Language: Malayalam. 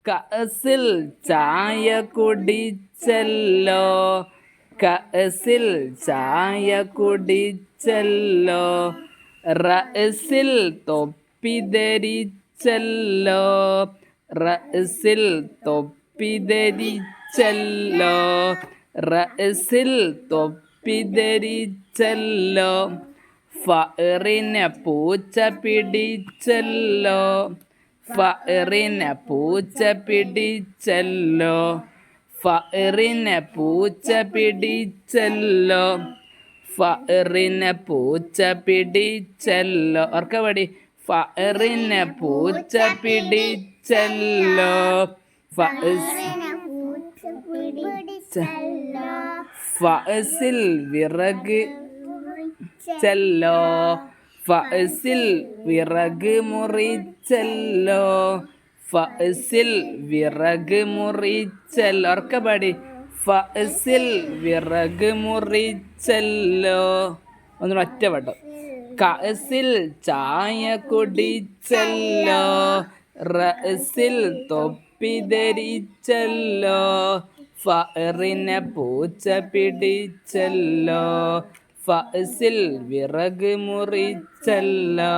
കഅസിൽ ചായ കുടിച്ചല്ലോ, കഅസിൽ ചായ കുടിച്ചല്ലോ, റഅസിൽ തൊപ്പി ധരിച്ചല്ലോ, റഅസിൽ തൊപ്പി ധരിച്ചല്ലോ, റഅസിൽ തൊപ്പി ധരിച്ചല്ലോ, ഫഅറിനെ പൂച്ച പിടിച്ചല്ലോ, ഫഅറിനെ പൂച്ച പിടിച്ചല്ലോ, ഫഅറിനെ പൂച്ച പിടിച്ചല്ലോ, ഫഅറിനെ പൂച്ച പിടിച്ചല്ലോ. ഓർക്കപടി, ഫഅറിനെ പൂച്ച പിടിച്ചല്ലോ, ഫഅസിൽ വിറക് ചെല്ലോ, ഫഅസിൽ വിറക് മുറിച്ചല്ലോ, ഫഅസിൽ വിറക് മുറിച്ചല്ലോ. ഓർക്കപടി, ഫഅസിൽ വിറക് മുറിച്ചല്ലോ. ഒന്നുകൂടെ ഒറ്റവട്ടം. കഅസിൽ ചായ കുടിച്ചല്ലോ, റഅസിൽ തൊപ്പി ധരിച്ചല്ലോ, ഫഅറിനെ പൂച്ച പിടിച്ചല്ലോ, ഫഅസിൽ വിറക് മുറിച്ചല്ലോ.